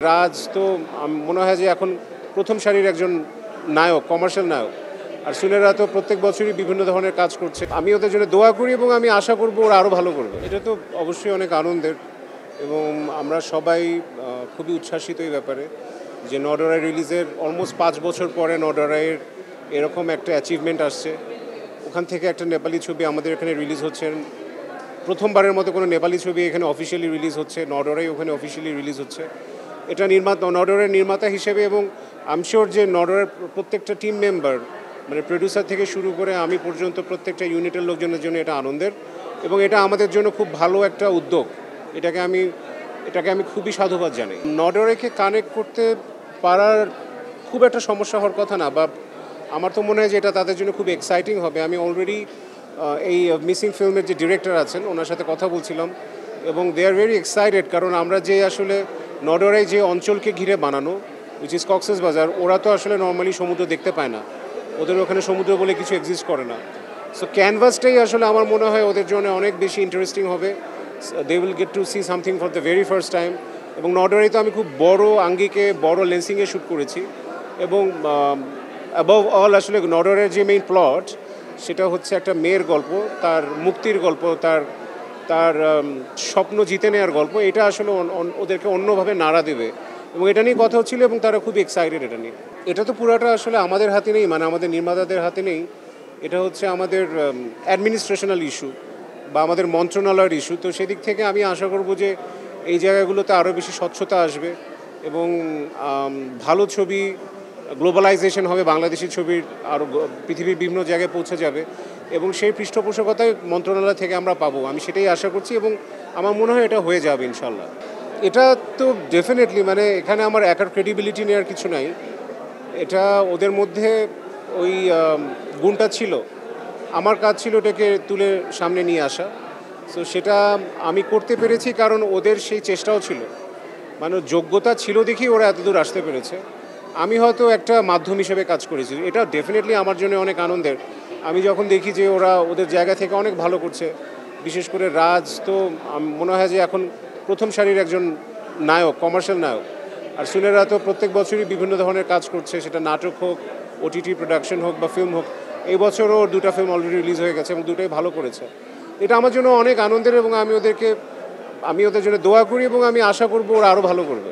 রাজ তো মনে হয় যে এখন প্রথম সারির একজন নায়ক, কমার্শিয়াল নায়ক। আর সুনেরা তো প্রত্যেক বছরই বিভিন্ন ধরনের কাজ করছে। আমি ওদের জন্য দোয়া করি এবং আমি আশা করব ওরা আরও ভালো করবে। এটা তো অবশ্যই অনেক আনন্দের এবং আমরা সবাই খুবই উচ্ছ্বাসিত এই ব্যাপারে যে নডরাই রিলিজের অলমোস্ট 5 বছর পরে নডরাইয়ের এরকম একটা অ্যাচিভমেন্ট আসছে। ওখান থেকে একটা নেপালি ছবি আমাদের এখানে রিলিজ হচ্ছে। প্রথমবারের মতো কোনো নেপালি ছবি এখানে অফিসিয়ালি রিলিজ হচ্ছে, নডরাই ওখানে অফিসিয়ালি রিলিজ হচ্ছে। এটা নডরের নির্মাতা হিসেবে এবং আইএম যে নডরের প্রত্যেকটা টিম মেম্বার মানে প্রডিউসার থেকে শুরু করে আমি পর্যন্ত প্রত্যেকটা ইউনিটের লোকজনের জন্য এটা আনন্দের এবং এটা আমাদের জন্য খুব ভালো একটা উদ্যোগ। এটাকে আমি খুবই সাধুবাদ জানাই। নডরেকে কানেক্ট করতে পারার খুব একটা সমস্যা হওয়ার কথা না, বা আমার তো মনে হয় যে এটা তাদের জন্য খুব এক্সাইটিং হবে। আমি অলরেডি এই মিসিং ফিল্মের যে ডিরেক্টর আছেন ওনার সাথে কথা বলছিলাম এবং দে আর ভেরি এক্সাইটেড, কারণ আমরা যে আসলে নডরাই যে অঞ্চলকে ঘিরে বানানো উইচ ইজ কক্সবাজার, ওরা তো আসলে নর্মালি সমুদ্র দেখতে পায় না, ওদের ওখানে সমুদ্র বলে কিছু এক্সিস্ট করে না। সো ক্যানভাসটাই আসলে আমার মনে হয় ওদের জন্য অনেক বেশি ইন্টারেস্টিং হবে। They will get to see something for the very first time. এবং নডরাই তো আমি খুব বড় আঙ্গিকে বড় লেন্সিংয়ে শ্যুট করেছি এবং অ্যাবভ অল আসলে নডরের যে মেইন প্লট সেটা হচ্ছে একটা মেয়ের গল্প, তার মুক্তির গল্প, তার স্বপ্ন জিতে নেওয়ার গল্প। এটা আসলে ওদেরকে অন্যভাবে নাড়া দেবে এবং এটা নিয়ে কথা হচ্ছিল এবং তারা খুব এক্সাইটেড এটা নিয়ে। এটা তো পুরাটা আসলে আমাদের হাতে নেই, মানে আমাদের নির্মাতাদের হাতে নেই। এটা হচ্ছে আমাদের অ্যাডমিনিস্ট্রেশনাল ইস্যু বা আমাদের মন্ত্রণালয়ের ইস্যু। তো সেদিক থেকে আমি আশা করব যে এই জায়গাগুলোতে আরও বেশি স্বচ্ছতা আসবে এবং ভালো ছবি, গ্লোবালাইজেশন হবে, বাংলাদেশি ছবির আরও পৃথিবীর বিভিন্ন জায়গায় পৌঁছে যাবে এবং সেই পৃষ্ঠপোষকতায় মন্ত্রণালয় থেকে আমরা পাবো। আমি সেটাই আশা করছি এবং আমার মনে হয় এটা হয়ে যাবে ইনশাল্লাহ। এটা তো ডেফিনেটলি, মানে এখানে আমার একার ক্রেডিবিলিটি নেওয়ার কিছু নাই। এটা ওদের মধ্যে ওই গুণটা ছিল, আমার কাজ ছিল এটাকে তুলে সামনে নিয়ে আসা। সো সেটা আমি করতে পেরেছি কারণ ওদের সেই চেষ্টাও ছিল, মানে যোগ্যতা ছিল দেখেই ওরা এতদূর আসতে পেরেছে। আমি হয়তো একটা মাধ্যম হিসেবে কাজ করেছি। এটা ডেফিনেটলি আমার জন্য অনেক আনন্দের। আমি যখন দেখি যে ওরা ওদের জায়গা থেকে অনেক ভালো করছে, বিশেষ করে রাজ তো মনে হয় যে এখন প্রথম সারির একজন নায়ক, কমার্শিয়াল নায়ক। আর সুনেরা তো প্রত্যেক বছরই বিভিন্ন ধরনের কাজ করছে, সেটা নাটক হোক, ওটিটি প্রোডাকশন হোক বা ফিল্ম হোক। এই বছরও 2টা ফিল্ম অলরেডি রিলিজ হয়ে গেছে এবং 2টাই ভালো করেছে। এটা আমার জন্য অনেক আনন্দের এবং আমি ওদের জন্য দোয়া করি এবং আমি আশা করব ওরা আরও ভালো করবে।